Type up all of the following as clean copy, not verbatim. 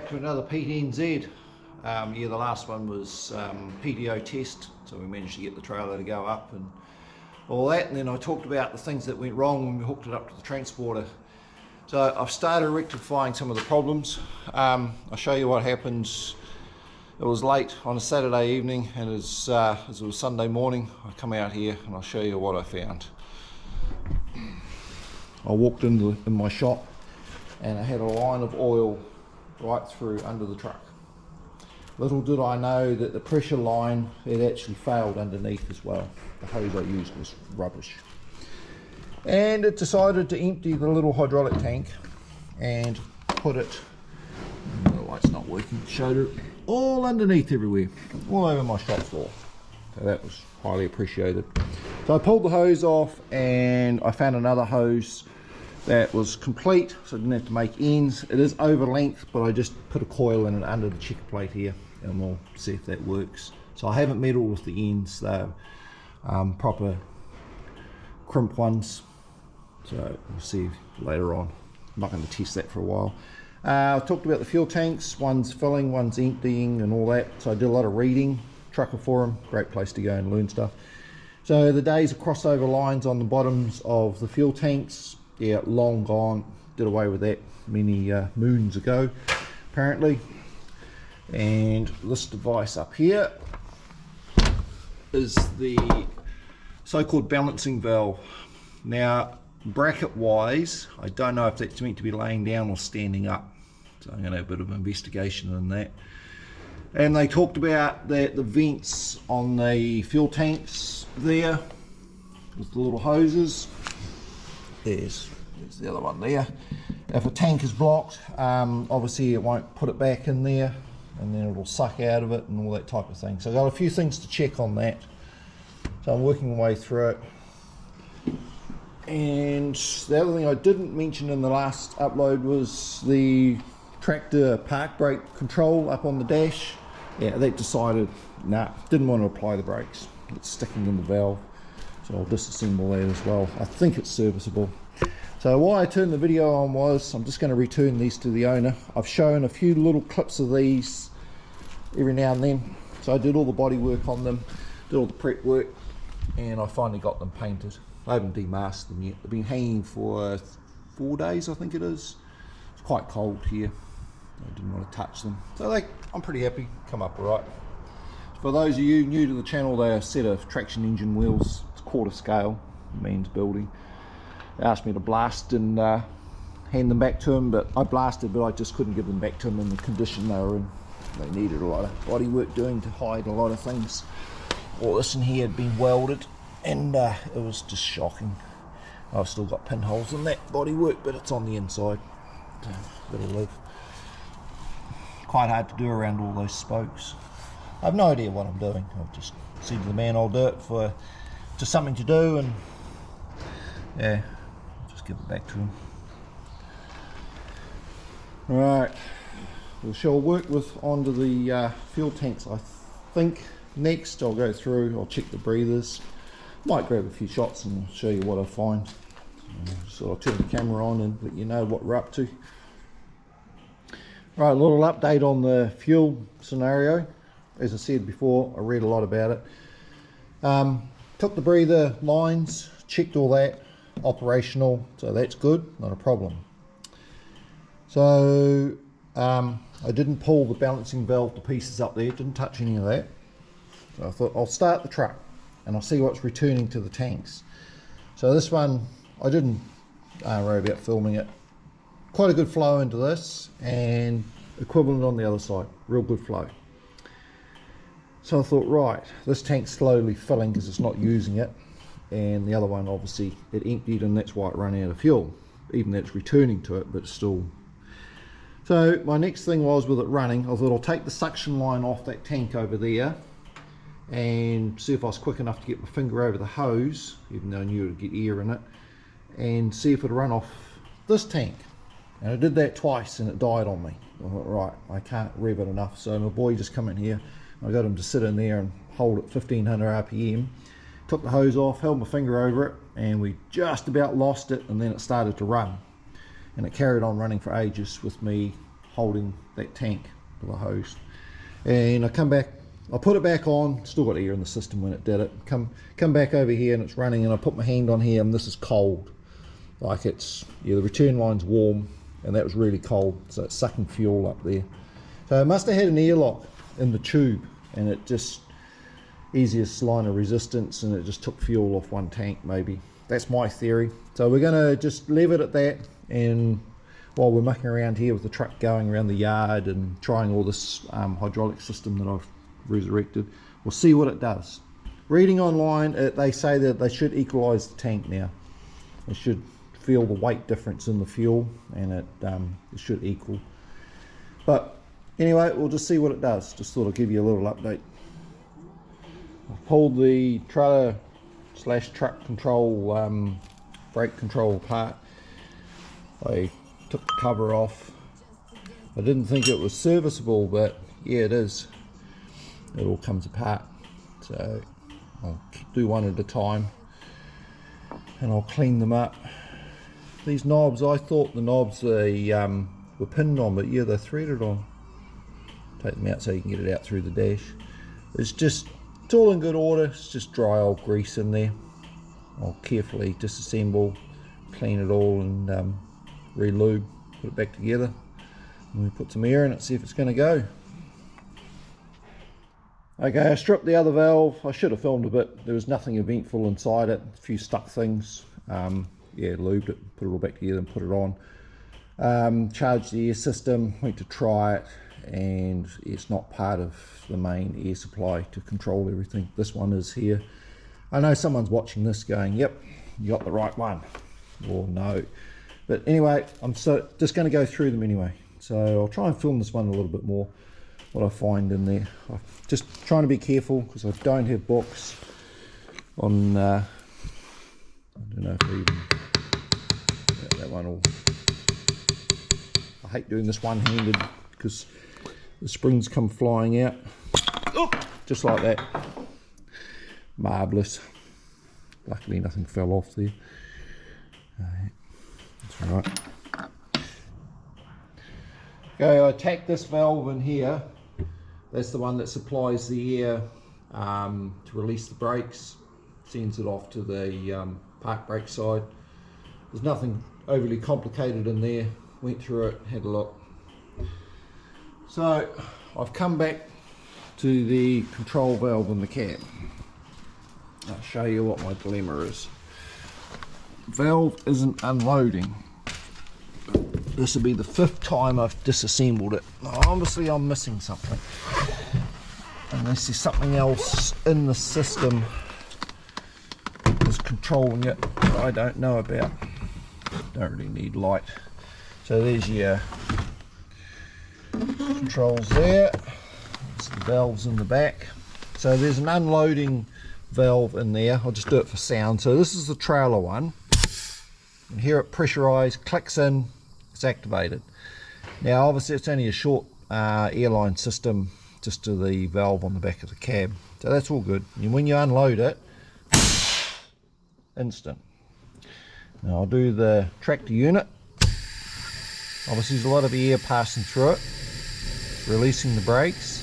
back to another PTNZ. Yeah, the last one was PTO test, so we managed to get the trailer to go up and all that, and then I talked about the things that went wrong when we hooked it up to the transporter. So I've started rectifying some of the problems. I'll show you what happens. It was late on a Saturday evening, and as it was Sunday morning, I come out here and I'll show you what I found. I walked in my shop and I had a line of oil right through under the truck. Little did I know that the pressure line had actually failed underneath as well. The hose I used was rubbish. And it decided to empty the little hydraulic tank and put it, the light's not working, showed it all underneath everywhere, all over my shop floor. So that was highly appreciated. So I pulled the hose off and I found another hose that was complete, so I didn't have to make ends. It is over length, but I just put a coil in it under the checker plate here, and we'll see if that works. So I haven't meddled with the ends though, proper crimp ones. So we'll see later on. I'm not going to test that for a while. I talked about the fuel tanks. One's filling, one's emptying, and all that. So I did a lot of reading. Trucker Forum, great place to go and learn stuff. So the days of crossover lines on the bottoms of the fuel tanks, yeah, long gone. Did away with that many moons ago, apparently. And this device up here is the so-called balancing valve. Now, bracket wise, I don't know if that's meant to be laying down or standing up, so I'm going to have a bit of investigation in that. And they talked about that the vents on the fuel tanks there with the little hoses, there's the other one there. If a tank is blocked, obviously it won't put it back in there, and then it'll suck out of it and all that type of thing. So I've got a few things to check on that. So I'm working my way through it. And the other thing I didn't mention in the last upload was the tractor park brake control up on the dash. Yeah, that decided, nah, didn't want to apply the brakes. It's sticking in the valve. So I'll disassemble that as well. I think it's serviceable. So why I turned the video on was, I'm just going to return these to the owner. I've shown a few little clips of these every now and then. So I did all the body work on them, did all the prep work, and I finally got them painted. I haven't demasked them yet. They've been hanging for 4 days, I think it is. It's quite cold here. I didn't want to touch them. So I'm pretty happy, come up all right. For those of you new to the channel, they're a set of traction engine wheels. It's quarter scale, means building. They asked me to blast and hand them back to him, but I blasted, but I just couldn't give them back to him in the condition they were in. They needed a lot of body work doing to hide a lot of things. All this in here had been welded, and it was just shocking. I've still got pinholes in that body work, but it's on the inside. So it'll live. Quite hard to do around all those spokes. I have no idea what I'm doing. I've just said to the man I'll do it for just something to do, and yeah, just give it back to him. Right, we shall work with onto the fuel tanks. I think next I'll go through, I'll check the breathers, might grab a few shots and show you what I find. So I'll turn the camera on and let you know what we're up to. Right, a little update on the fuel scenario. As I said before, I read a lot about it. Took the breather lines, checked all that, operational, so that's good, not a problem. So I didn't pull the balancing valve to pieces up there, didn't touch any of that. So I thought I'll start the truck and I'll see what's returning to the tanks. So this one, I didn't worry about filming it. Quite a good flow into this, and equivalent on the other side, real good flow. So I thought, right, this tank's slowly filling because it's not using it, and the other one obviously it emptied, and that's why it ran out of fuel, even though it's returning to it, but it's still. So my next thing was, with it running, I thought I'll take the suction line off that tank over there and see if I was quick enough to get my finger over the hose, even though I knew it would get air in it, and see if it would run off this tank. And I did that twice and it died on me. I thought, right, I can't rev it enough. So my boy just come in here. I got him to sit in there and hold it 1500 RPM. Took the hose off, held my finger over it, and we just about lost it, and then it started to run. And it carried on running for ages with me holding that tank with a hose. And I come back, I put it back on, still got air in the system when it did it. Come back over here and it's running, and I put my hand on here and this is cold. Like it's, yeah, the return line's warm and that was really cold, so it's sucking fuel up there. So it must have had an airlock in the tube, and it just, easiest line of resistance, and it just took fuel off one tank maybe. That's my theory. So we're gonna just leave it at that, and while we're mucking around here with the truck going around the yard and trying all this hydraulic system that I've resurrected, we'll see what it does. Reading online, they say that they should equalize the tank now. It should feel the weight difference in the fuel, and it should equal. But anyway, we'll just see what it does. Just thought I'd give you a little update. I've pulled the trailer / truck control, brake control apart. I took the cover off. I didn't think it was serviceable, but yeah, it is. It all comes apart. So I'll do one at a time and I'll clean them up. These knobs, I thought the knobs were pinned on, but yeah, they're threaded on. Take them out so you can get it out through the dash. It's all in good order. It's just dry old grease in there. I'll carefully disassemble, clean it all, and re-lube, put it back together, and we put some air in it, see if it's going to go. Okay, I stripped the other valve. I should have filmed a bit. There was nothing eventful inside it. A few stuck things. Yeah, lubed it, put it all back together and put it on. Charged the air system, went to try it, and it's not part of the main air supply to control everything. This one is here. I know someone's watching this going, yep, you got the right one, or no. But anyway, I'm just going to go through them anyway. So I'll try and film this one a little bit more, what I find in there. I'm just trying to be careful because I don't have books on, I don't know if I even, that one will, I hate doing this one-handed because the springs come flying out. Oh, just like that. Marvellous. Luckily nothing fell off there. That's all right. Okay, I tacked this valve in here. That's the one that supplies the air to release the brakes. Sends it off to the park brake side. There's nothing overly complicated in there. Went through it, had a look. So I've come back to the control valve in the cab. I'll show you what my dilemma is. Valve isn't unloading. This will be the 5th time I've disassembled it. Obviously I'm missing something. Unless there's something else in the system that's controlling it that I don't know about. Don't really need light. So there's your controls there. There's the valves in the back. So there's an unloading valve in there. I'll just do it for sound. So this is the trailer one. And here it pressurized, clicks in, it's activated. Now obviously it's only a short airline system just to the valve on the back of the cab. So that's all good. And when you unload it, instant. Now I'll do the tractor unit. Obviously there's a lot of air passing through it, releasing the brakes.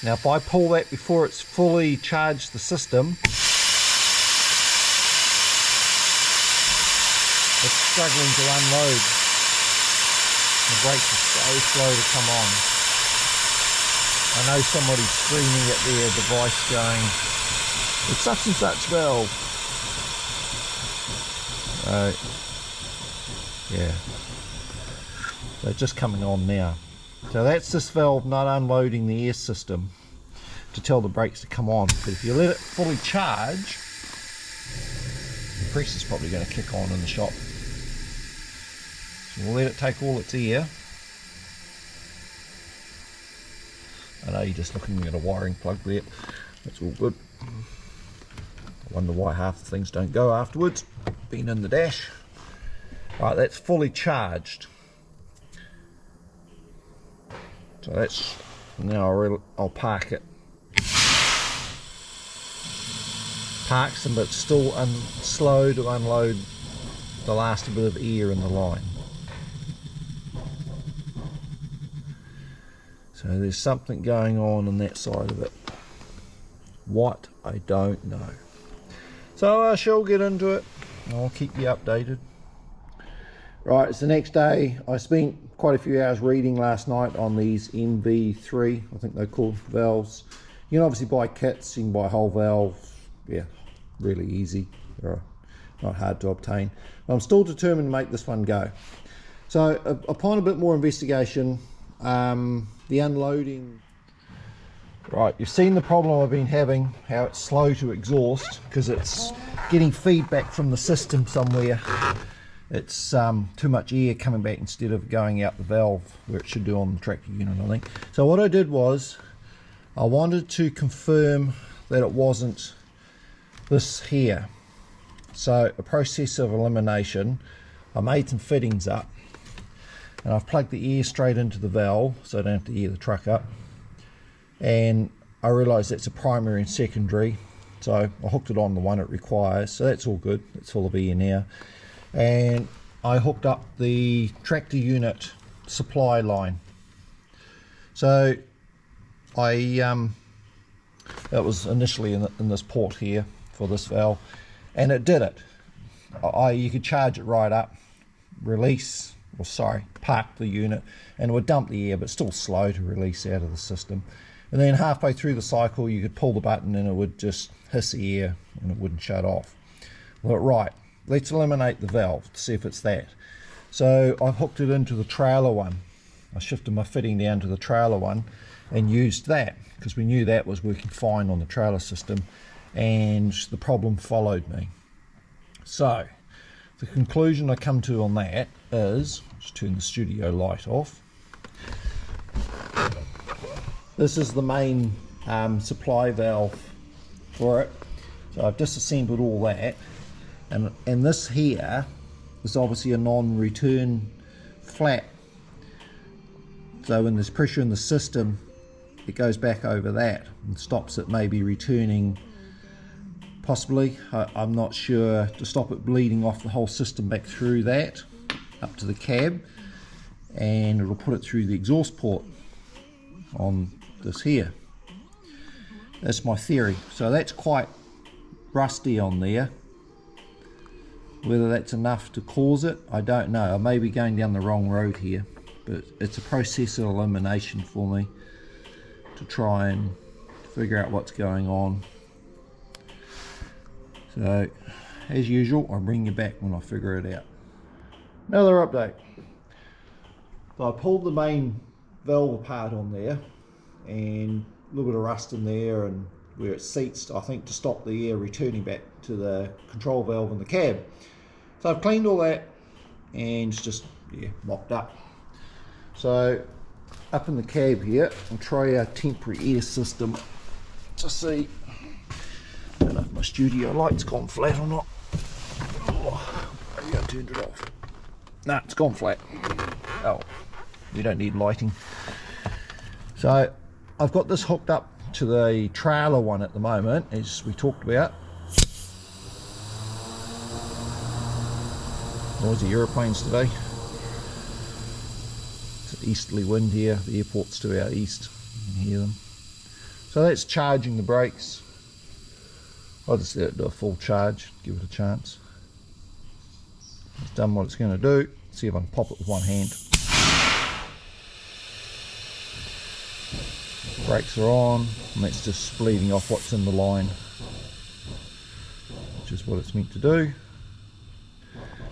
Now if I pull that before it's fully charged the system, it's struggling to unload. The brakes are so slow to come on. I know somebody's screaming at their device going, it's such and such valve. Yeah. So just coming on now. So that's this valve not unloading the air system to tell the brakes to come on. But if you let it fully charge, the pressure's probably going to kick on in the shop. So we'll let it take all its air. I know you're just looking at a wiring plug there. That's all good. I wonder why half the things don't go afterwards. Been in the dash. Right, that's fully charged. So that's, now I'll park it. Parks them, but still slow to unload the last bit of air in the line. So there's something going on that side of it. What, I don't know. So I shall get into it. I'll keep you updated. Right, it's the next day. I spent quite a few hours reading last night on these MV3, I think they're called, valves. You can obviously buy kits, you can buy whole valves. Yeah, really easy. They're not hard to obtain. But I'm still determined to make this one go. So upon a bit more investigation, the unloading. Right, you've seen the problem I've been having, how it's slow to exhaust because it's getting feedback from the system somewhere. It's too much air coming back instead of going out the valve where it should do on the tractor unit, I think. So what I did was I wanted to confirm that it wasn't this here. So a process of elimination, I made some fittings up and I've plugged the air straight into the valve so I don't have to air the truck up, and I realised that's a primary and secondary, so I hooked it on the one it requires, so that's all good. It's full of air now. And I hooked up the tractor unit supply line. So that was initially in this port here for this valve, and it did it. You could charge it right up, park the unit, and it would dump the air, but still slow to release out of the system. And then halfway through the cycle you could pull the button and it would just hiss the air and it wouldn't shut off. Well, right, let's eliminate the valve to see if it's that. So I've hooked it into the trailer one. I shifted my fitting down to the trailer one and used that because we knew that was working fine on the trailer system, and the problem followed me. So the conclusion I come to on that is, just turn the studio light off. This is the main supply valve for it. So I've disassembled all that, and this here is obviously a non-return flap. So when there's pressure in the system, it goes back over that and stops it maybe returning, possibly, I'm not sure, to stop it bleeding off the whole system back through that up to the cab, and it'll put it through the exhaust port on this here. That's my theory. So that's quite rusty on there. Whether that's enough to cause it, I don't know. I may be going down the wrong road here, but it's a process of elimination for me to try and figure out what's going on. So as usual, I'll bring you back when I figure it out. Another update. So I pulled the main valve apart on there, and a little bit of rust in there and where it seats, I think, to stop the air returning back to the control valve in the cab. So I've cleaned all that and it's just mopped up. So up in the cab here, I'll try our temporary air system to see. I don't know if my studio light's gone flat or not. Oh, maybe I turned it off. No, it's gone flat. Oh, we don't need lighting. So I've got this hooked up to the trailer one at the moment, as we talked about. Noisy aeroplanes today. It's an easterly wind here, the airport's to our east, you can hear them. So that's charging the brakes. I'll just let it do a full charge, give it a chance. It's done what it's going to do. See if I can pop it with one hand. Brakes are on, and that's just bleeding off what's in the line, which is what it's meant to do.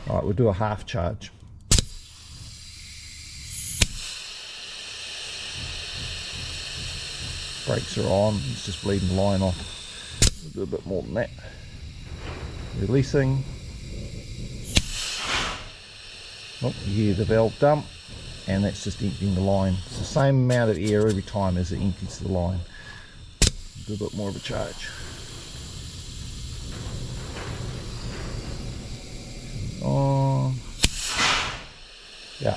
Alright, we'll do a half charge. Brakes are on, it's just bleeding the line off. We'll do a bit more than that. Releasing. Oh, you hear the valve dump, and that's just emptying the line. It's the same amount of air every time as it empties the line. Do a bit more of a charge. On. Yeah.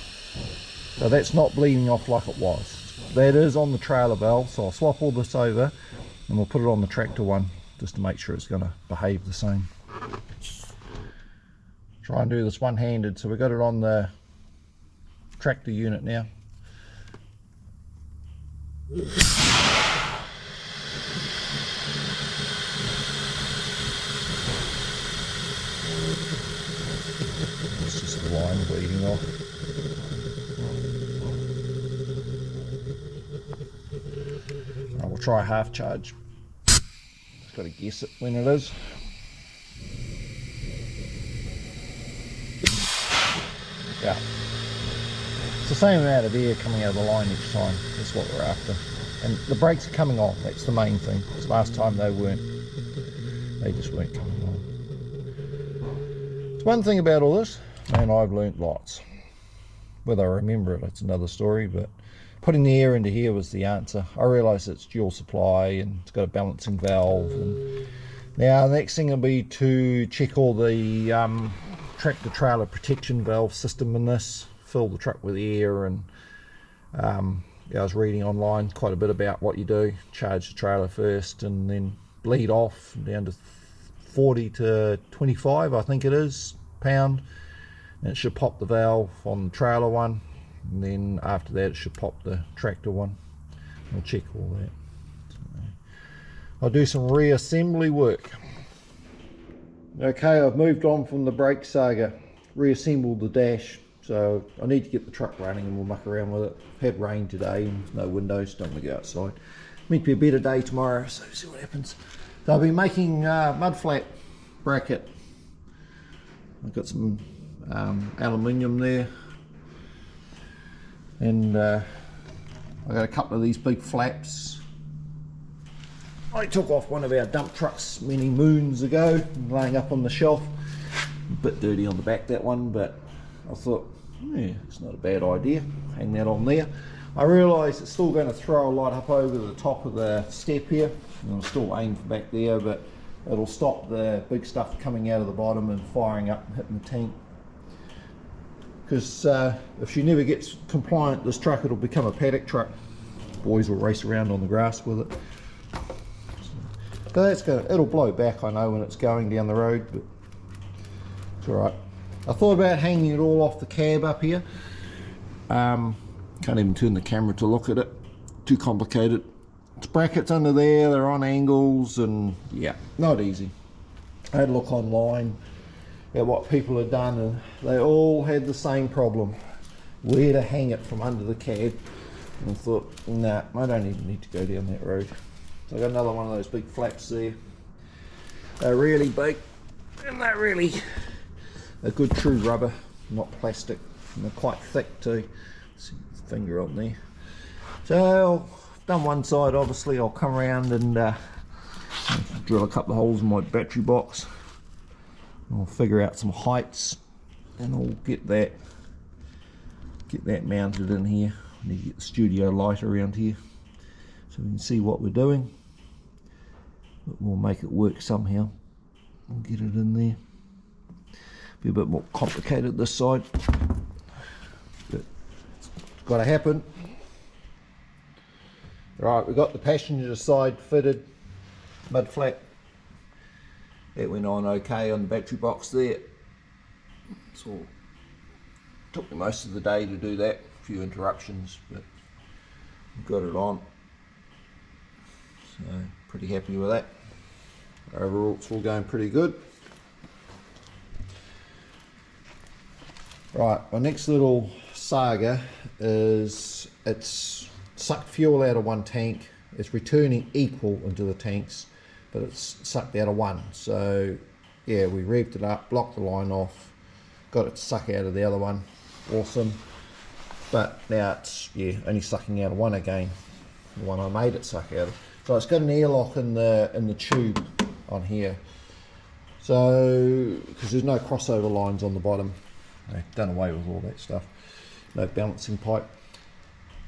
So that's not bleeding off like it was. That is on the trailer valve, so I'll swap all this over and we'll put it on the tractor one just to make sure it's going to behave the same. Try and do this one-handed. So we got it on the tractor unit now. It's just the line bleeding off. Right, we'll try half charge. Just got to guess it when it is. Yeah. It's the same amount of air coming out of the line each time. That's what we're after. And the brakes are coming on. That's the main thing. Because last time they weren't. They just weren't coming on. It's one thing about all this, and I've learnt lots. Whether I remember it, that's another story, but putting the air into here was the answer. I realised it's dual supply and it's got a balancing valve. And now the next thing will be to check all the tractor trailer protection valve system in this, fill the truck with air, and yeah, I was reading online quite a bit about what you do. Charge the trailer first and then bleed off down to 40 to 25, I think it is, pound, and it should pop the valve on the trailer one, and then after that it should pop the tractor one. I'll check all that. So I'll do some reassembly work. Okay, I've moved on from the brake saga, reassembled the dash, so I need to get the truck running and we'll muck around with it. Had rain today and no windows, don't want to go outside. Meant to be a better day tomorrow, so see what happens. So I've been making mud flat bracket. I've got some aluminium there, and I got a couple of these big flaps. I took off one of our dump trucks many moons ago, laying up on the shelf. A bit dirty on the back, that one, but I thought, yeah, it's not a bad idea. Hang that on there. I realised it's still going to throw a lot up over the top of the step here, and I'll still aim for back there, but it'll stop the big stuff coming out of the bottom and firing up and hitting the tank. Because if she never gets compliant, this truck, it'll become a paddock truck. Boys will race around on the grass with it. So that's it'll blow back, I know, when it's going down the road, but it's alright. I thought about hanging it all off the cab up here. Can't even turn the camera to look at it. Too complicated. It's brackets under there, they're on angles, and yeah, not easy. I had a look online at what people had done, and they all had the same problem. Where to hang it from under the cab. And I thought, nah, I don't even need to go down that road. So I got another one of those big flaps there. They're really big, and they're really a good true rubber, not plastic, and they're quite thick too. See the finger on there. So I've done one side, obviously. I'll come around and drill a couple of holes in my battery box. I'll figure out some heights, and I'll get that mounted in here. I need to get the studio light around here so we can see what we're doing, but we'll make it work somehow. We'll get it in there. Be a bit more complicated this side, but it's got to happen. Right, we've got the passenger side fitted, mud flat. That went on okay on the battery box there. So took me most of the day to do that. A few interruptions, but got it on. So pretty happy with that. Overall, it's all going pretty good. Right, our next little saga is it's sucked fuel out of one tank. It's returning equal into the tanks, but it's sucked out of one. So yeah, we revved it up, blocked the line off, got it to suck out of the other one. Awesome. But now it's only sucking out of one again, the one I made it suck out of. So it's got an airlock in the tube on here. So because there's no crossover lines on the bottom, they've done away with all that stuff. No balancing pipe.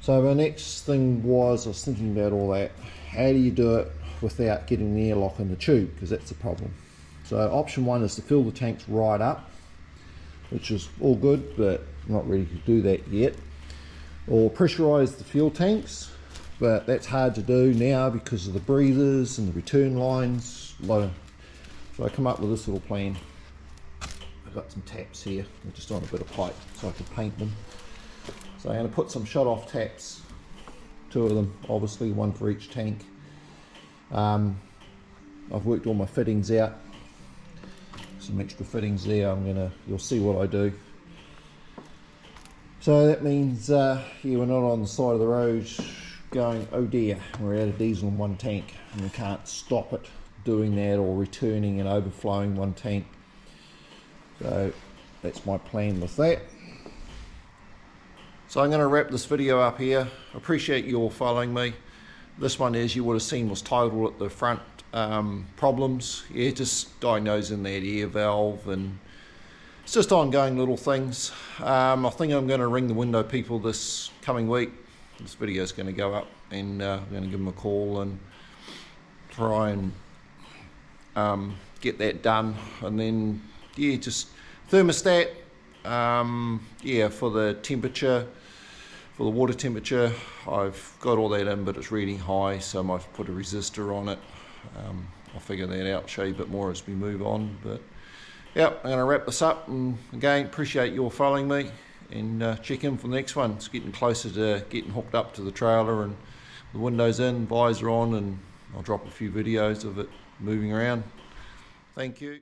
So my next thing was, I was thinking about all that. How do you do it without getting the airlock in the tube? Because that's the problem. So option one is to fill the tanks right up, which is all good, but I'm not ready to do that yet. Or pressurize the fuel tanks, but that's hard to do now because of the breathers and the return lines. So I come up with this little plan. I've got some taps here, they're just on a bit of pipe so I can paint them. So I'm going to put some shut off taps two of them, obviously, one for each tank. I've worked all my fittings out, some extra fittings there. You'll see what I do. So that means yeah, we're not on the side of the road going, oh dear, we're out of diesel in one tank, and we can't stop it doing that or returning and overflowing one tank. So that's my plan with that. So I'm going to wrap this video up here. Appreciate you all following me. This one, as you would have seen, was titled at the front, problems. Yeah, just diagnosing that air valve, and it's just ongoing little things. I think I'm going to ring the window people this coming week. This video is going to go up, and I'm going to give them a call and try and get that done. And then, yeah, just thermostat, yeah, for the temperature, for the water temperature, I've got all that in, but it's reading high, so I might put a resistor on it. I'll figure that out, show you a bit more as we move on. But yeah, I'm going to wrap this up, and again, appreciate you all following me, and check in for the next one. It's getting closer to getting hooked up to the trailer, and the windows in, visor on, and I'll drop a few videos of it moving around. Thank you.